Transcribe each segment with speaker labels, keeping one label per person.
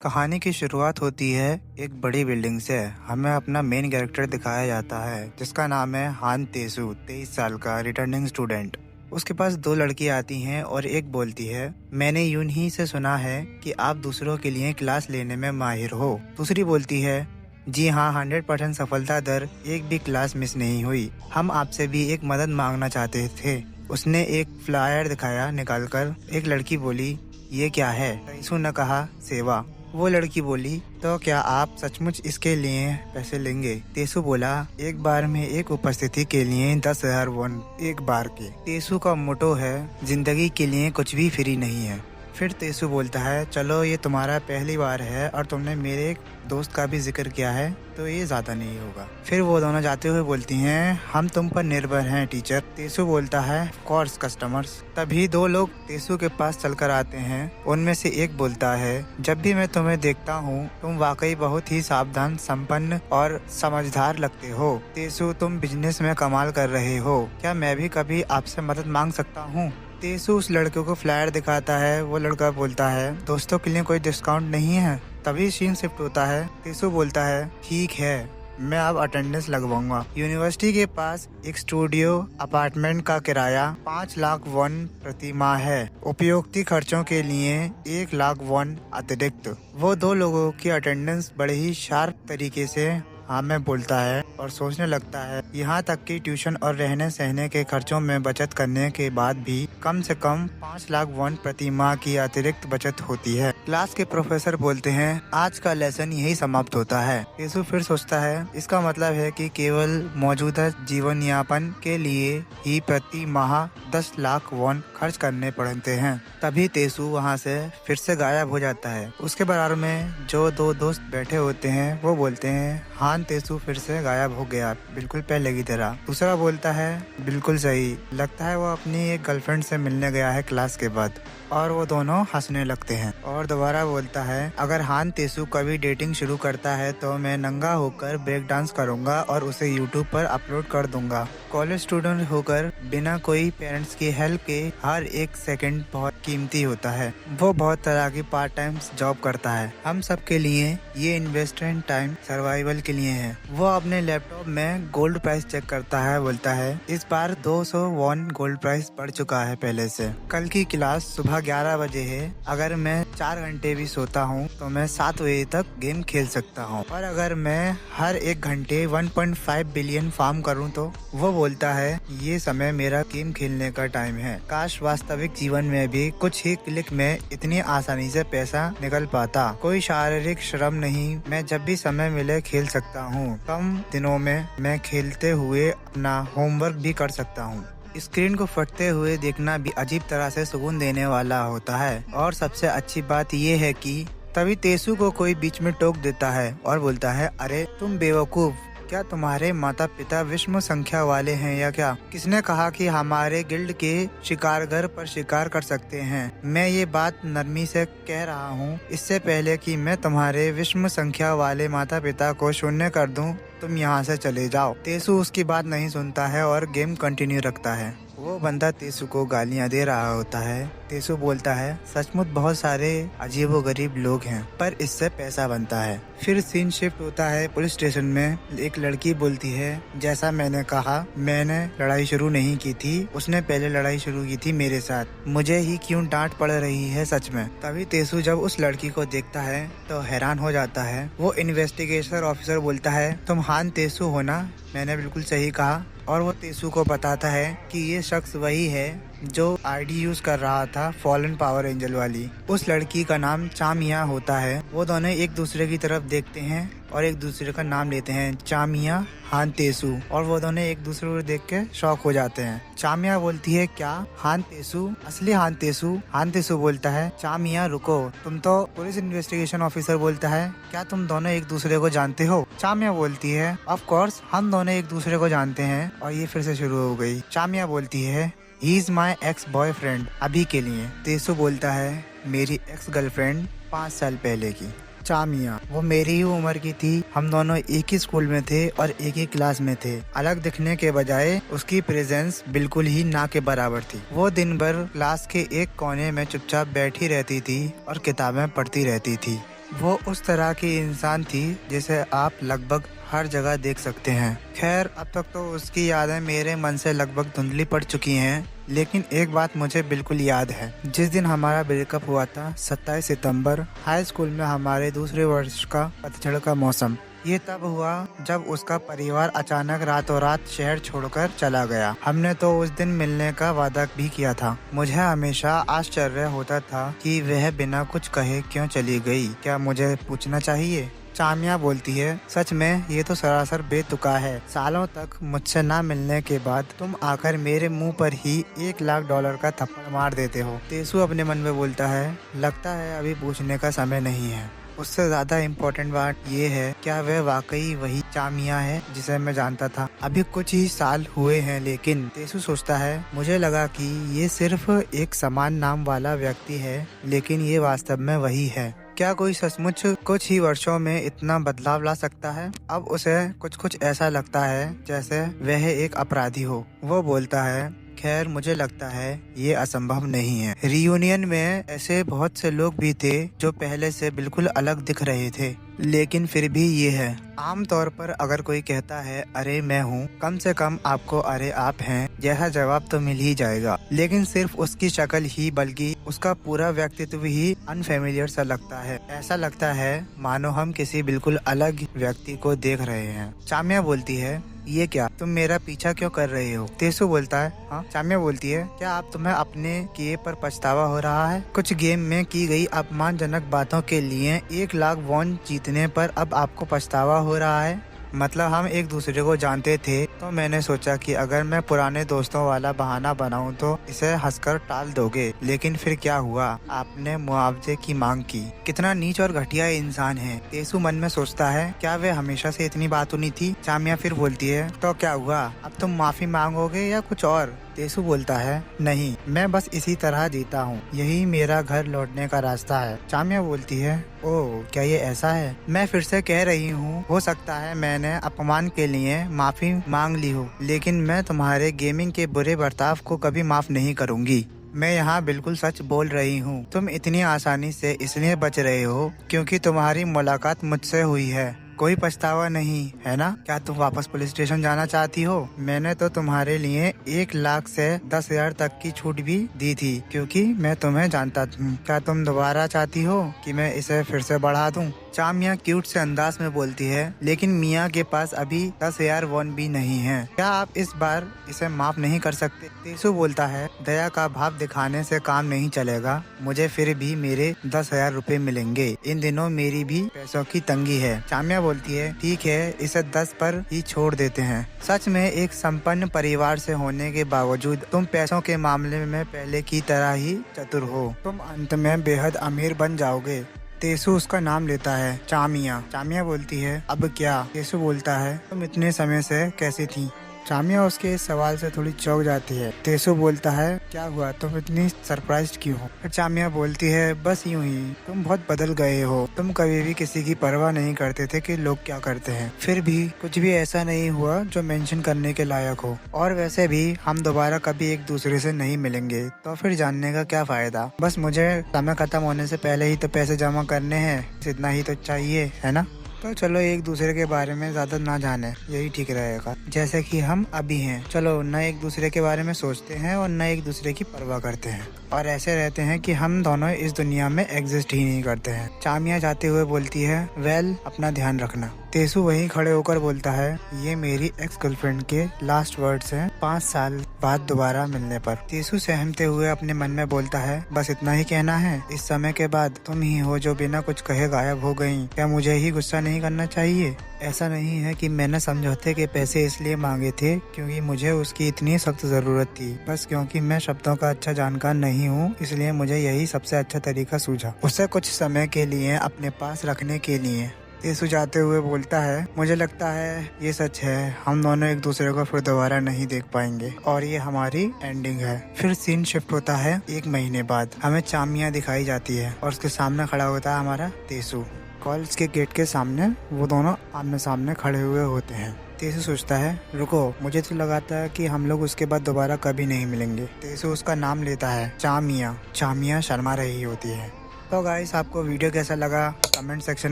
Speaker 1: कहानी की शुरुआत होती है एक बड़ी बिल्डिंग से। हमें अपना मेन कैरेक्टर दिखाया जाता है जिसका नाम है हान तेसु, 23 साल का रिटर्निंग स्टूडेंट। उसके पास दो लड़कियां आती हैं और एक बोलती है, मैंने यूं ही से सुना है कि आप दूसरों के लिए क्लास लेने में माहिर हो। दूसरी बोलती है, जी हाँ, 100% सफलता दर, एक भी क्लास मिस नहीं हुई। हम आपसे भी एक मदद मांगना चाहते थे। उसने एक फ्लायर दिखाया निकालकर। एक लड़की बोली, ये क्या है? तेसु ने कहा, सेवा। वो लड़की बोली, तो क्या आप सचमुच इसके लिए पैसे लेंगे? तेसु बोला, एक बार में एक उपस्थिति के लिए 10,000 वॉन, एक बार के। तेसु का मोटो है, जिंदगी के लिए कुछ भी फ्री नहीं है। फिर तेसु बोलता है, चलो ये तुम्हारा पहली बार है और तुमने मेरे दोस्त का भी जिक्र किया है तो ये ज्यादा नहीं होगा। फिर वो दोनों जाते हुए बोलती हैं, हम तुम पर निर्भर हैं टीचर। तेसु बोलता है, कोर्स कस्टमर्स। तभी दो लोग तेसु के पास चलकर आते हैं। उनमें से एक बोलता है, जब भी मैं तुम्हें देखता हूँ तुम वाकई बहुत ही सावधान, संपन्न और समझदार लगते हो। तेसु, तुम बिजनेस में कमाल कर रहे हो। क्या मैं भी कभी आपसे मदद मांग सकता हूँ? तेसु उस लड़के को फ्लायर दिखाता है। वो लड़का बोलता है, दोस्तों के लिए कोई डिस्काउंट नहीं है? तभी सीन शिफ्ट होता है। तेसु बोलता है, ठीक है, मैं अब अटेंडेंस लगवाऊंगा। यूनिवर्सिटी के पास एक स्टूडियो अपार्टमेंट का किराया 5 लाख वॉन प्रति माह है। उपयोगिता खर्चों के लिए 1 लाख वॉन अतिरिक्त। वो दो लोगों की अटेंडेंस बड़े ही शार्प तरीके से हाँ में बोलता है और सोचने लगता है। यहाँ तक कि ट्यूशन और रहने सहने के खर्चों में बचत करने के बाद भी कम से कम 5 लाख वॉन प्रति माह की अतिरिक्त बचत होती है। क्लास के प्रोफेसर बोलते हैं, आज का लेसन यही समाप्त होता है। तेसु फिर सोचता है, इसका मतलब है कि केवल मौजूदा जीवन यापन के लिए ही प्रति माह 10 लाख वॉन खर्च करने पड़ते हैं। तभी तेसु वहाँ से फिर से गायब हो जाता है। उसके बराबर में जो दो दोस्त बैठे होते हैं वो बोलते हैं, हाँ, तेसु फिर से गायब हो गया, बिल्कुल पहले की तरह। दूसरा बोलता है, बिल्कुल सही, लगता है वो अपनी एक गर्लफ्रेंड से मिलने गया है क्लास के बाद। और वो दोनों हंसने लगते हैं। और दोबारा बोलता है, अगर हान तेसु कभी डेटिंग शुरू करता है तो मैं नंगा होकर ब्रेक डांस करूंगा और उसे यूट्यूब पर अपलोड कर दूंगा। कॉलेज स्टूडेंट होकर बिना कोई पेरेंट्स की हेल्प के हर एक सेकंड बहुत कीमती होता है। वो बहुत तरह की पार्ट टाइम जॉब करता है। हम सब के लिए ये इन्वेस्टमेंट टाइम सर्वाइवल के लिए है। वो अपने लैपटॉप में गोल्ड प्राइस चेक करता है। बोलता है, इस बार 200 वॉन गोल्ड प्राइस बढ़ चुका है पहले से। कल की क्लास सुबह 11 बजे है। अगर मैं 4 घंटे भी सोता हूँ तो मैं 7 बजे तक गेम खेल सकता हूँ। और अगर मैं हर एक घंटे 1.5 बिलियन फार्म करूँ तो? वो बोलता है, ये समय मेरा गेम खेलने का टाइम है। काश वास्तविक जीवन में भी कुछ ही क्लिक में इतनी आसानी से पैसा निकल पाता। कोई शारीरिक श्रम नहीं, मैं जब भी समय मिले खेल सकता हूँ। कम दिनों में मैं खेलते हुए अपना होमवर्क भी कर सकता हूँ। स्क्रीन को फटते हुए देखना भी अजीब तरह से सुकून देने वाला होता है। और सबसे अच्छी बात ये है कि तभी तेसु को कोई बीच में टोक देता है और बोलता है, अरे तुम बेवकूफ, क्या तुम्हारे माता पिता विषम संख्या वाले हैं या क्या? किसने कहा कि हमारे गिल्ड के शिकारगर पर शिकार कर सकते हैं? मैं ये बात नरमी से कह रहा हूँ, इससे पहले कि मैं तुम्हारे विषम संख्या वाले माता पिता को शून्य कर दूँ, तुम यहाँ से चले जाओ। तेसु उसकी बात नहीं सुनता है और गेम कंटिन्यू रखता है। वो बंदा तेसु को गालियाँ दे रहा होता है। तेसु बोलता है, सचमुच बहुत सारे अजीबोगरीब लोग हैं पर इससे पैसा बनता है। फिर सीन शिफ्ट होता है पुलिस स्टेशन में। एक लड़की बोलती है, जैसा मैंने कहा, मैंने लड़ाई शुरू नहीं की थी, उसने पहले लड़ाई शुरू की थी मेरे साथ। मुझे ही क्यों डांट पड़ रही है सच में? तभी तेसु जब उस लड़की को देखता है तो हैरान हो जाता है। वो इन्वेस्टिगेशन ऑफिसर बोलता है, तुम हान तेसु हो ना? मैंने बिल्कुल सही कहा। और वो तेसु को बताता है कि ये शख्स वही है जो आईडी यूज कर रहा था फॉलन पावर एंजल वाली। उस लड़की का नाम चामिया होता है। वो दोनों एक दूसरे की तरफ देखते हैं और एक दूसरे का नाम लेते हैं, चामिया हान तेसु। और वो दोनों एक दूसरे को देख के शॉक हो जाते हैं। चामिया बोलती है, क्या हान तेसु? असली हान तेसु? हान तेसु बोलता है, चामिया रुको, तुम तो पुलिस इन्वेस्टिगेशन ऑफिसर। बोलता है, क्या तुम दोनों एक दूसरे को जानते हो? चामिया बोलती है, ऑफ कोर्स, हम दोनों एक दूसरे को जानते हैं। और ये फिर से शुरू हो गई। चामिया बोलती है, he is my ex boyfriend, अभी के लिए। तेसु बोलता है, मेरी एक्स गर्लफ्रेंड 5 साल पहले की। चामिया, वो मेरी ही उम्र की थी, हम दोनों एक ही स्कूल में थे और एक ही क्लास में थे। अलग दिखने के बजाय उसकी प्रेजेंस बिल्कुल ही ना के बराबर थी। वो दिन भर क्लास के एक कोने में चुपचाप बैठी रहती थी और किताबें पढ़ती रहती थी। वो उस तरह की इंसान थी जिसे आप लगभग हर जगह देख सकते हैं। खैर, अब तक तो उसकी यादें मेरे मन से लगभग धुंधली पड़ चुकी हैं, लेकिन एक बात मुझे बिल्कुल याद है। जिस दिन हमारा ब्रेकअप हुआ था, 27 सितंबर, हाई स्कूल में हमारे दूसरे वर्ष का पतझड़ का मौसम। ये तब हुआ जब उसका परिवार अचानक रातों रात शहर छोड़कर चला गया। हमने तो उस दिन मिलने का वादा भी किया था। मुझे हमेशा आश्चर्य होता था कि वह बिना कुछ कहे क्यों चली गई। क्या मुझे पूछना चाहिए? चामिया बोलती है, सच में ये तो सरासर बेतुका है। सालों तक मुझसे ना मिलने के बाद तुम आकर मेरे मुंह पर ही $1,00,000 का थप्पड़ मार देते हो। तेसु अपने मन में बोलता है, लगता है अभी पूछने का समय नहीं है। उससे ज्यादा इम्पोर्टेंट बात ये है, क्या वह वाकई वही चामिया है जिसे मैं जानता था? अभी कुछ ही साल हुए हैं, लेकिन तेसु सोचता है, मुझे लगा कि ये सिर्फ एक समान नाम वाला व्यक्ति है, लेकिन ये वास्तव में वही है। क्या कोई सचमुच कुछ ही वर्षों में इतना बदलाव ला सकता है? अब उसे कुछ ऐसा लगता है जैसे वह एक अपराधी हो। वो बोलता है, खैर मुझे लगता है ये असंभव नहीं है। रियूनियन में ऐसे बहुत से लोग भी थे जो पहले से बिल्कुल अलग दिख रहे थे, लेकिन फिर भी ये है। आमतौर पर अगर कोई कहता है अरे मैं हूँ, कम से कम आपको अरे आप हैं जैसा जवाब तो मिल ही जाएगा। लेकिन सिर्फ उसकी शक्ल ही बल्कि उसका पूरा व्यक्तित्व ही अनफेमिलियर सा लगता है। ऐसा लगता है मानो हम किसी बिल्कुल अलग व्यक्ति को देख रहे हैं। चामिया बोलती है, ये क्या, तुम मेरा पीछा क्यों कर रहे हो? तेसु बोलता है, हाँ। चामिया बोलती है, क्या आप तुम्हें अपने किए पर पछतावा हो रहा है? कुछ गेम में की गई अपमानजनक बातों के लिए $1,00,000 जीतने पर अब आपको पछतावा हो रहा है? मतलब हम एक दूसरे को जानते थे, तो मैंने सोचा कि अगर मैं पुराने दोस्तों वाला बहाना बनाऊं तो इसे हंसकर टाल दोगे। लेकिन फिर क्या हुआ? आपने मुआवजे की मांग की। कितना नीच और घटिया इंसान है। तेसु मन में सोचता है, क्या वे हमेशा से इतनी बातूनी थी? चामिया फिर बोलती है, तो क्या हुआ? अब तुम माफी मांगोगे या कुछ और? तेसु बोलता है, नहीं, मैं बस इसी तरह जीता हूँ, यही मेरा घर लौटने का रास्ता है। चामिया बोलती है, ओह, क्या ये ऐसा है? मैं फिर से कह रही हूँ, हो सकता है मैंने अपमान के लिए माफी मांग ली हो, लेकिन मैं तुम्हारे गेमिंग के बुरे बर्ताव को कभी माफ नहीं करूँगी। मैं यहाँ बिल्कुल सच बोल रही हूँ। तुम इतनी आसानी से इसलिए बच रहे हो क्योंकि तुम्हारी मुलाकात मुझसे हुई है। कोई पछतावा नहीं है ना? क्या तुम वापस पुलिस स्टेशन जाना चाहती हो? मैंने तो तुम्हारे लिए 1,00,000 से 10,000 तक की छूट भी दी थी क्योंकि मैं तुम्हें जानता हूँ। क्या तुम दोबारा चाहती हो कि मैं इसे फिर से बढ़ा दूँ? चामिया क्यूट से अंदाज में बोलती है, लेकिन मियाँ के पास अभी 10,000 वॉन भी नहीं है। क्या आप इस बार इसे माफ नहीं कर सकते? तेसु बोलता है, दया का भाव दिखाने से काम नहीं चलेगा। मुझे फिर भी मेरे 10,000 रुपए मिलेंगे। इन दिनों मेरी भी पैसों की तंगी है। चामिया बोलती है, ठीक है, इसे 10 पर ही छोड़ देते हैं। सच में एक संपन्न परिवार से होने के बावजूद तुम पैसों के मामले में पहले की तरह ही चतुर हो। तुम अंत में बेहद अमीर बन जाओगे। तेसु उसका नाम लेता है, चामिया। चामिया बोलती है, अब क्या? तेसु बोलता है, तुम इतने समय से कैसी थी? चामिया उसके इस सवाल से थोड़ी चौंक जाती है। तेसु बोलता है, क्या हुआ, तुम इतनी सरप्राइज्ड क्यों हो? फिर चामिया बोलती है, बस यूं ही, तुम बहुत बदल गए हो। तुम कभी भी किसी की परवाह नहीं करते थे कि लोग क्या करते हैं। फिर भी कुछ भी ऐसा नहीं हुआ जो मेंशन करने के लायक हो। और वैसे भी हम दोबारा कभी एक दूसरे से नहीं मिलेंगे, तो फिर जानने का क्या फायदा? बस मुझे समय खत्म होने से पहले ही तो पैसे जमा करने हैं, इतना ही तो चाहिए, है ना? तो चलो एक दूसरे के बारे में ज्यादा ना जाने, यही ठीक रहेगा, जैसे कि हम अभी हैं। चलो न एक दूसरे के बारे में सोचते हैं और न एक दूसरे की परवाह करते हैं, और ऐसे रहते हैं कि हम दोनों इस दुनिया में एग्जिस्ट ही नहीं करते हैं। चामिया जाते हुए बोलती है, वेल, अपना ध्यान रखना। तेसु वहीं खड़े होकर बोलता है, ये मेरी एक्स गर्लफ्रेंड के लास्ट वर्ड्स हैं 5 साल बाद दोबारा मिलने पर। तेसु सहमते हुए अपने मन में बोलता है, बस इतना ही कहना है? इस समय के बाद तुम ही हो जो बिना कुछ कहे गायब हो गयी। क्या मुझे ही गुस्सा नहीं करना चाहिए? ऐसा नहीं है कि मैंने समझौते के पैसे इसलिए मांगे थे क्योंकि मुझे उसकी इतनी सख्त जरूरत थी, बस क्योंकि मैं शब्दों का अच्छा जानकार नहीं हूँ, इसलिए मुझे यही सबसे अच्छा तरीका सूझा, उसे कुछ समय के लिए अपने पास रखने के लिए। तेसु जाते हुए बोलता है, मुझे लगता है ये सच है, हम दोनों एक दूसरे को फिर दोबारा नहीं देख पाएंगे और ये हमारी एंडिंग है। फिर सीन शिफ्ट होता है 1 महीने बाद। हमें चामिया दिखाई जाती है और उसके सामने खड़ा होता है हमारा तेसु। कॉलेज के गेट के सामने वो दोनों आमने सामने खड़े हुए होते हैं। तेसु सोचता है, रुको, मुझे तो लगा था कि हम लोग उसके बाद दोबारा कभी नहीं मिलेंगे। तेसु उसका नाम लेता है, चामिया। चामिया शर्मा रही होती है। तो गाइस आपको वीडियो कैसा लगा कमेंट सेक्शन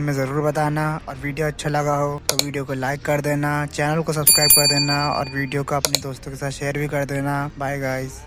Speaker 1: में ज़रूर बताना, और वीडियो अच्छा लगा हो तो वीडियो को लाइक कर देना, चैनल को सब्सक्राइब कर देना और वीडियो को अपने दोस्तों के साथ शेयर भी कर देना। Bye guys.